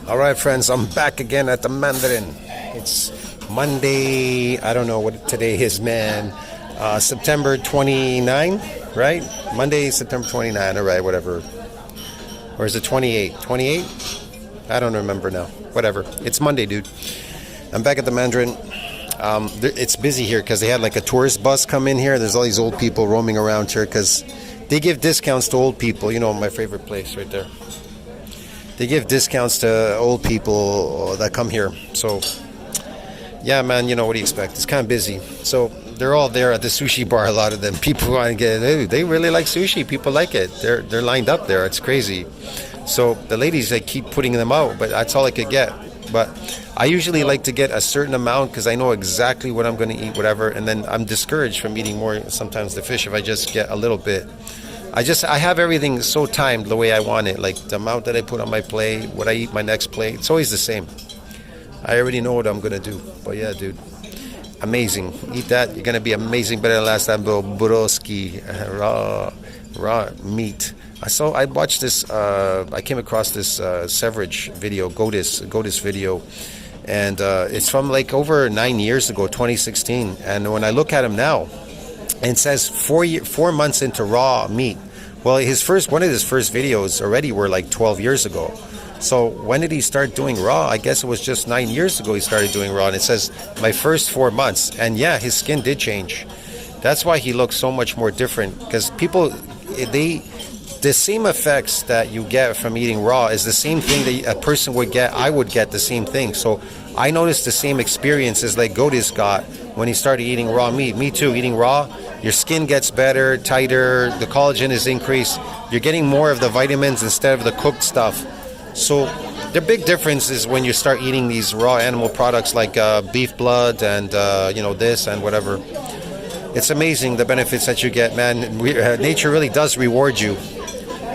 All right, friends, I'm back again at the Mandarin. It's Monday. I don't know what today is, man. September 29, right? Monday, September 29. All right, whatever. Or is it 28? 28? I don't remember now. Whatever. It's Monday, dude. I'm back at the Mandarin. It's busy here because they had like a tourist bus come in here. There's all these old people roaming around here because they give discounts to old people. You know, my favorite place right there. They give discounts to old people that come here. So, yeah, man, you know, what do you expect? It's kind of busy. So, they're all there at the sushi bar, a lot of them. People want to get, they really like sushi. People like it. They're lined up there. It's crazy. So, the ladies, they keep putting them out, but that's all I could get. But I usually like to get a certain amount because I know exactly what I'm going to eat, whatever. And then I'm discouraged from eating more, sometimes the fish, if I just get a little bit. I have everything so timed the way I want it, like the amount that I put on my plate, what I eat my next plate, it's always the same. I already know what I'm going to do. But yeah, dude, amazing. Eat that, you're going to be amazing, better than last time, bro. Broski, raw meat. I watched this, I came across this Severage video, Godis video, and it's from like over 9 years ago, 2016, and when I look at him now, and it says 4 months into raw meat. Well, one of his first videos already were like 12 years ago. So when did he start doing raw? I guess it was just 9 years ago he started doing raw. And it says my first 4 months. And yeah, his skin did change. That's why he looks so much more different. Because people, the same effects that you get from eating raw is the same thing that a person would get. I would get the same thing. So I noticed the same experiences like Godis got when he started eating raw meat. Me too, eating raw. Your skin gets better, tighter, the collagen is increased. You're getting more of the vitamins instead of the cooked stuff. So the big difference is when you start eating these raw animal products like beef blood and this and whatever. It's amazing the benefits that you get, man. Nature really does reward you.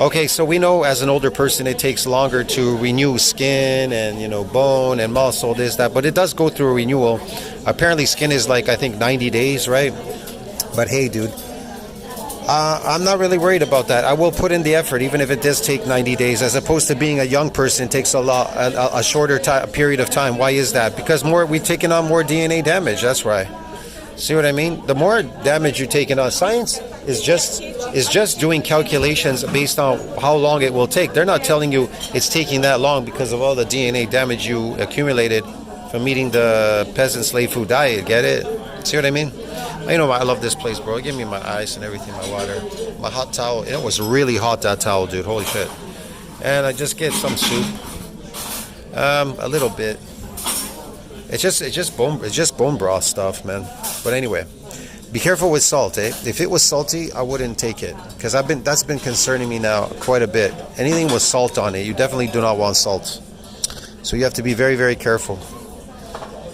Okay, so we know as an older person it takes longer to renew skin and bone and muscle, this, that, but it does go through a renewal. Apparently skin is like, I think, 90 days, right? But hey, dude, I'm not really worried about that. I will put in the effort, even if it does take 90 days, as opposed to being a young person. It takes a shorter period of time. Why is that? Because we've taken on more DNA damage. That's why. See what I mean? The more damage you're taking on, science is just doing calculations based on how long it will take. They're not telling you it's taking that long because of all the DNA damage you accumulated from eating the peasant slave food diet. Get it? See what I mean? I love this place, bro. Give me my ice and everything, my water, my hot towel. It was really hot, that towel, dude. Holy shit. And I just get some soup. A little bit. It's just bone broth stuff, man. But anyway, be careful with salt, eh? If it was salty, I wouldn't take it because that's been concerning me now quite a bit. Anything with salt on it, you definitely do not want salt. So you have to be very, very careful.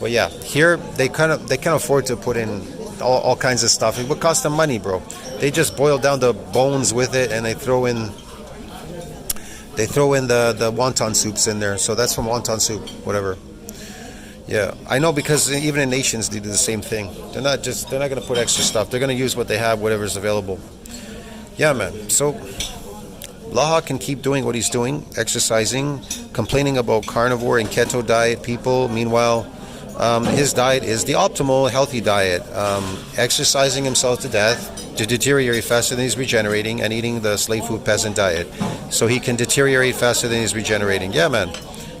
But yeah, here they can afford to put in all kinds of stuff. It would cost them money, bro. They just boil down the bones with it and they throw in the wonton soups in there. So that's from wonton soup, whatever. Yeah, I know, because even in nations they do the same thing. They're not going to put extra stuff. They're going to use what they have, whatever's available. Yeah, man. So Laha can keep doing what he's doing, exercising, complaining about carnivore and keto diet people. Meanwhile, his diet is the optimal healthy diet, exercising himself to death to deteriorate faster than he's regenerating, and eating the slave food peasant diet so he can deteriorate faster than he's regenerating. Yeah, man.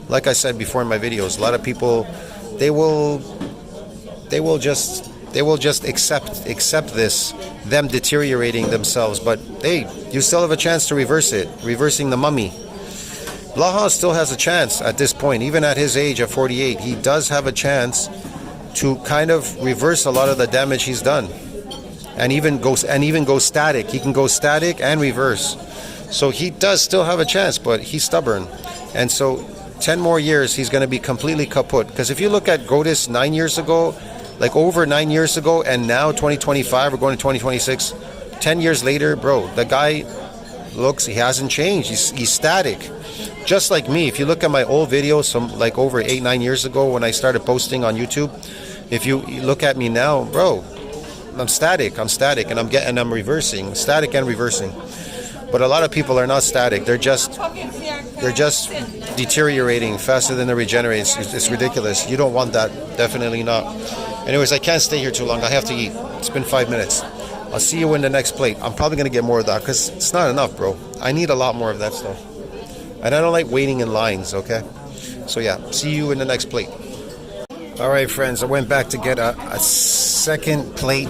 Like I said before in my videos, a lot of people, they will just accept this, them deteriorating themselves. But hey, you still have a chance to reverse it, reversing the mummy. Blaha still has a chance at this point, even at his age of 48. He does have a chance to kind of reverse a lot of the damage he's done, and even go static. He can go static and reverse. So he does still have a chance, but he's stubborn, and so 10 more years he's going to be completely kaput. Because if you look at Godis 9 years ago, like over 9 years ago, and now 2025, we're going to 2026, 10 years later, bro, the guy he hasn't changed. He's static. Just like me, if you look at my old videos from like over 8-9 years ago when I started posting on YouTube, if you look at me now, bro, I'm static, and I'm reversing, static and reversing. But a lot of people are not static. They're just deteriorating faster than they regenerate. It's ridiculous. You don't want that. Definitely not. Anyways, I can't stay here too long. I have to eat. It's been 5 minutes. I'll see you in the next plate. I'm probably going to get more of that because it's not enough, bro. I need a lot more of that stuff. And I don't like waiting in lines, okay? So yeah, see you in the next plate. All right, friends. I went back to get a second plate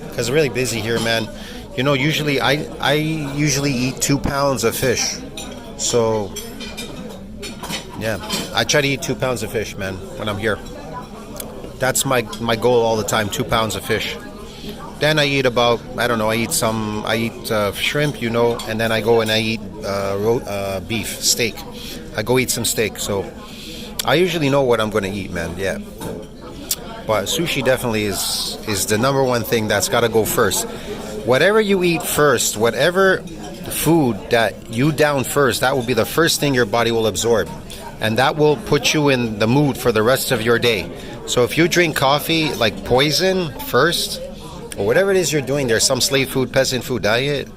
because I'm really busy here, man. You know, usually I usually eat 2 pounds of fish. So yeah, I try to eat 2 pounds of fish, man, when I'm here. That's my goal all the time, 2 pounds of fish. Then I eat about, I don't know, I eat shrimp, you know, and then I go and I eat beef, steak. I go eat some steak. So I usually know what I'm going to eat, man, yeah. But sushi definitely is the number one thing that's got to go first. Whatever you eat first, whatever food that you down first, that will be the first thing your body will absorb. And that will put you in the mood for the rest of your day. So if you drink coffee like poison first, or whatever it is you're doing, there's some slave food, peasant food diet,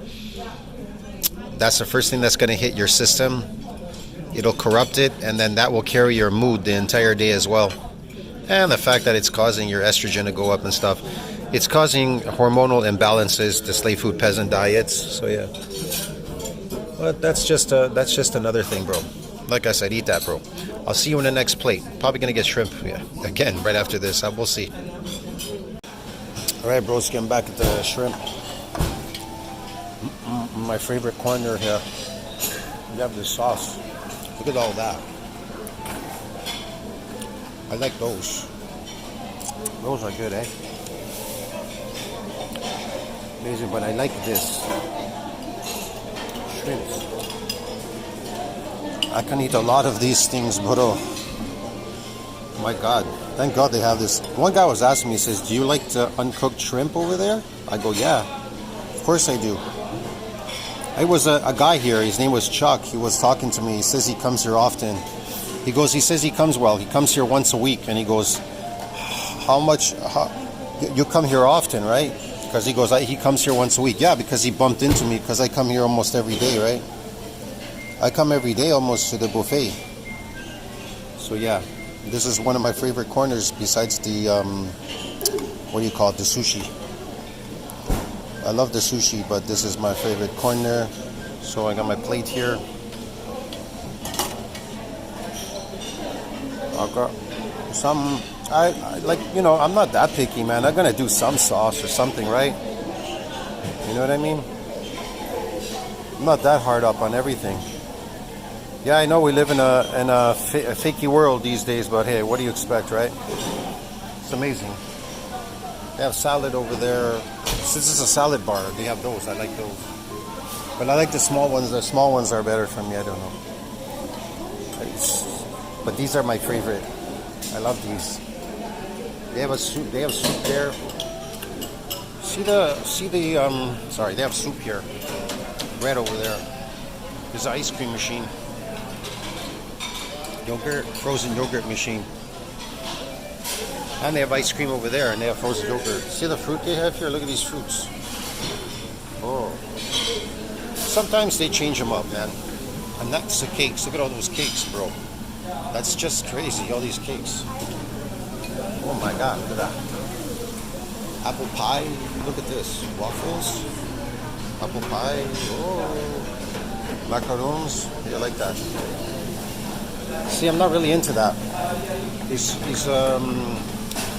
that's the first thing that's going to hit your system. It'll corrupt it, and then that will carry your mood the entire day as well. And the fact that it's causing your estrogen to go up and stuff, it's causing hormonal imbalances, the slave food peasant diets. So yeah, but that's just another thing, bro. Like I said, eat that, bro. I'll see you in the next plate. Probably gonna get shrimp, yeah, again right after this. We'll see. All right, bros, getting back at the shrimp. My favorite corner here. You have the sauce. Look at all that. I like those. Those are good, eh? Amazing, but I like this. Shrimps. I can eat a lot of these things, bro. My God. Thank God they have this. One guy was asking me, he says, do you like the uncooked shrimp over there? I go, yeah. Of course I do. I was a guy here, his name was Chuck. He was talking to me. He says he comes here often. He says he comes well. He comes here once a week, and he goes, you come here often, right? Because he goes, he comes here once a week. Yeah, because he bumped into me, because I come here almost every day, right? I come every day almost to the buffet. So yeah, this is one of my favorite corners besides the, what do you call it, the sushi. I love the sushi, but this is my favorite corner. So I got my plate here. I got some, I like, you know, I'm not that picky, man. I'm gonna do some sauce or something, right? You know what I mean? I'm not that hard up on everything. Yeah, I know we live in a fakey world these days, but hey, what do you expect, right? It's amazing. They have salad over there. This is a salad bar. They have those. I like those. But I like the small ones. The small ones are better for me. I don't know. But these are my favorite. I love these. They have a soup. They have soup there. Sorry, they have soup here. Bread over there. There's an ice cream machine. Yogurt, frozen yogurt machine. And they have ice cream over there, and they have frozen yogurt. See the fruit they have here? Look at these fruits. Oh. Sometimes they change them up, man. And that's the cakes. Look at all those cakes, bro. That's just crazy, all these cakes. Oh my God, look at that. Apple pie. Look at this. Waffles. Apple pie. Oh. Macarons. Yeah, I like that. See, I'm not really into that. He's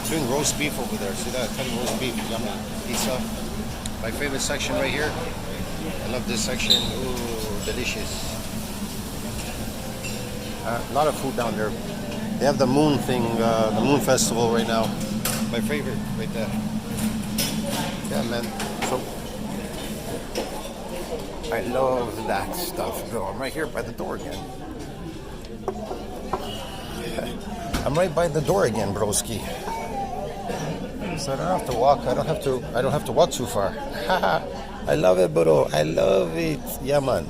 doing roast beef over there. See that? Cutting roast beef. Yummy. Pizza. My favorite section right here. I love this section. Ooh, delicious. A lot of food down there. They have the moon thing, the moon festival right now. My favorite right there. Yeah, man. So I love that stuff, bro. I'm right here by the door again. I'm right by the door again, broski. So I don't have to walk. I don't have to walk too far. I love it, bro. I love it. Yeah, man.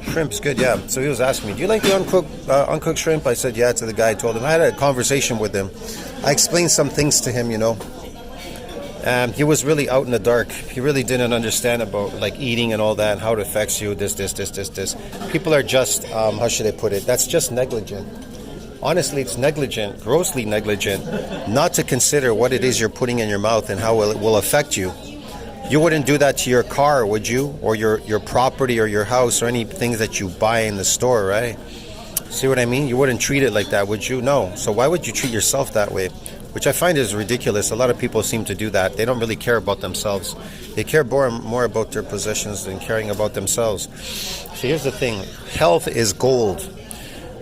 Shrimp's good, yeah. So he was asking me, do you like the uncooked shrimp? I said, yeah, to the guy. I told him. I had a conversation with him. I explained some things to him, you know. He was really out in the dark. He really didn't understand about like eating and all that, and how it affects you. This. People are just, how should I put it? That's just negligent. Honestly, it's negligent, grossly negligent, not to consider what it is you're putting in your mouth and how it will affect you. You wouldn't do that to your car, would you? Or your property or your house or any things that you buy in the store, right? See what I mean? You wouldn't treat it like that, would you? No. So why would you treat yourself that way? Which I find is ridiculous. A lot of people seem to do that. They don't really care about themselves. They care more about their possessions than caring about themselves. So here's the thing. Health is gold.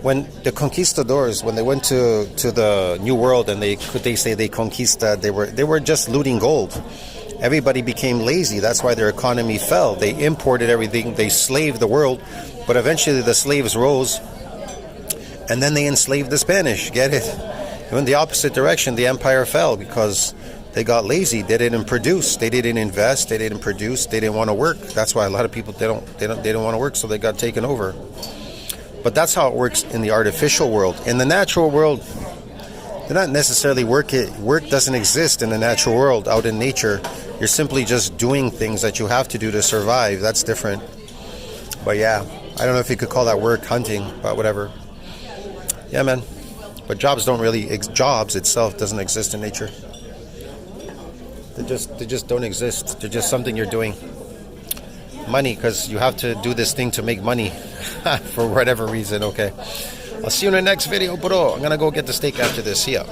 When the conquistadors, when they went to the New World and they say they conquista, they were just looting gold. Everybody became lazy. That's why their economy fell. They imported everything. They slaved the world. But eventually the slaves rose. And then they enslaved the Spanish. Get it? It went the opposite direction. The empire fell because they got lazy. They didn't produce. They didn't invest. They didn't produce. They didn't want to work. That's why a lot of people they don't want to work. So they got taken over. But that's how it works in the artificial world. In the natural world, they're not necessarily work. Work doesn't exist in the natural world. Out in nature, you're simply just doing things that you have to do to survive. That's different. But yeah, I don't know if you could call that work, hunting, but whatever. Yeah, man. But jobs itself doesn't exist in nature. They just don't exist. They're just something you're doing. Money, because you have to do this thing to make money for whatever reason. Okay. I'll see you in the next video, bro. I'm gonna go get the steak after this. See ya.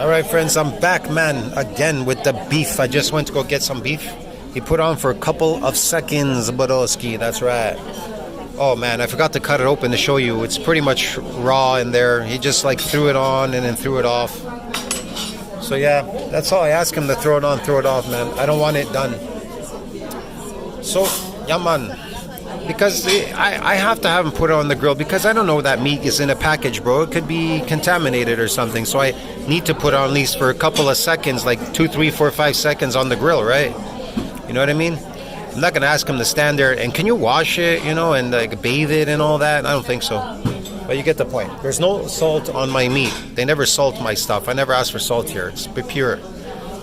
All right, friends. I'm back, man. Again with the beef. I just went to go get some beef. He put on for a couple of seconds, Bodoski. That's right. Oh man, I forgot to cut it open to show you. It's pretty much raw in there. He just like threw it on and then threw it off. So yeah, that's all I ask him, to throw it on, throw it off, man. I don't want it done. So, yeah, man. Because I have to have him put it on the grill because I don't know that meat is in a package, bro. It could be contaminated or something. So I need to put it on at least for a couple of seconds, like 2, 3, 4, 5 seconds on the grill, right? You know what I mean? I'm not going to ask him to stand there and can you wash it, and like bathe it and all that? I don't think so. But you get the point. There's no salt on my meat. They never salt my stuff. I never ask for salt here. It's pure.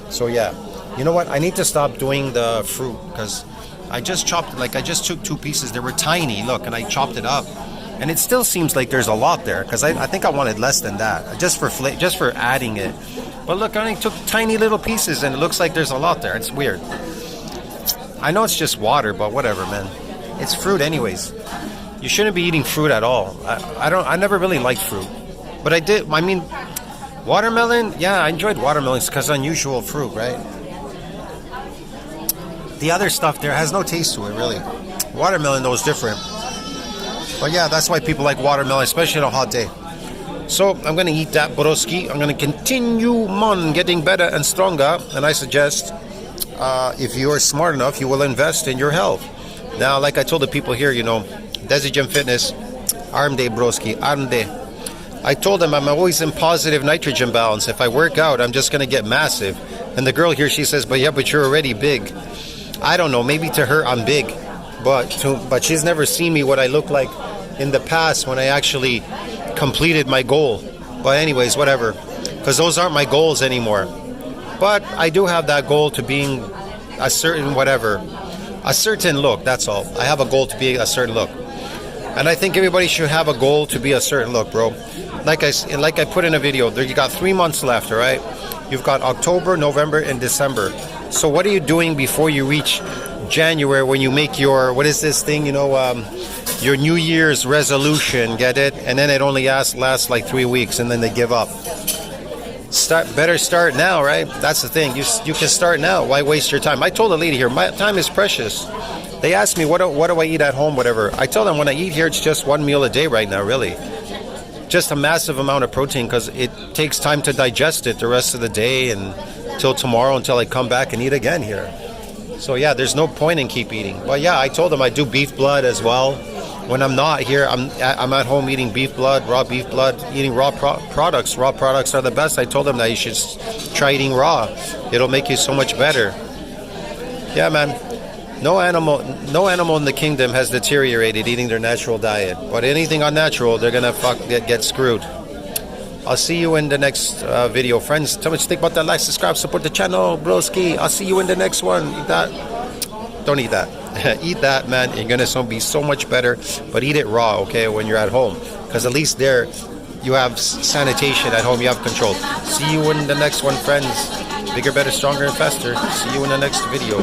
So yeah. You know what? I need to stop doing the fruit because I just took 2 pieces. They were tiny, look, and I chopped it up. And it still seems like there's a lot there because I think I wanted less than that just for adding it. But look, I only took tiny little pieces and it looks like there's a lot there. It's weird. I know it's just water, but whatever, man. It's fruit anyways. You shouldn't be eating fruit at all. I never really liked fruit. But I did, watermelon, yeah, I enjoyed watermelons because unusual fruit, right? The other stuff there has no taste to it, really. Watermelon, though, is different. But yeah, that's why people like watermelon, especially on a hot day. So I'm going to eat that broski. I'm going to continue on getting better and stronger. And I suggest if you are smart enough, you will invest in your health. Now, like I told the people here, Desi Gym Fitness, arm day broski, arm day. I told them I'm always in positive nitrogen balance. If I work out, I'm just going to get massive. And the girl here, she says, but you're already big. I don't know, maybe to her I'm big. But she's never seen me what I look like in the past when I actually completed my goal. But anyways, whatever. Because those aren't my goals anymore. But I do have that goal to being a certain look, that's all. I have a goal to be a certain look. And I think everybody should have a goal to be a certain look, bro. Like I put in a video, you got 3 months left, all right? You've got October, November, and December. So what are you doing before you reach January when you make your, what is this thing, your New Year's resolution, get it? And then it only lasts like 3 weeks and then they give up. Better start now, right? That's the thing. You can start now. Why waste your time? I told the lady here, my time is precious. They asked me, what do I eat at home, whatever. I tell them when I eat here, it's just 1 meal a day right now, really. Just a massive amount of protein because it takes time to digest it the rest of the day and till tomorrow until I come back and eat again here. So yeah, there's no point in keep eating. But yeah, I told them I do beef blood as well. When I'm not here, I'm at home eating beef blood, eating raw products. Raw products are the best. I told them that you should try eating raw. It'll make you so much better. Yeah, man. No animal in the kingdom has deteriorated eating their natural diet. But anything unnatural, they're gonna get screwed. I'll see you in the next video. Friends, tell me what you think about that. Like, subscribe, support the channel, broski. I'll see you in the next one. Eat that. Don't eat that. Eat that, man. You're going to be so much better. But eat it raw, okay, when you're at home. Because at least there, you have sanitation at home. You have control. See you in the next one, friends. Bigger, better, stronger, and faster. See you in the next video.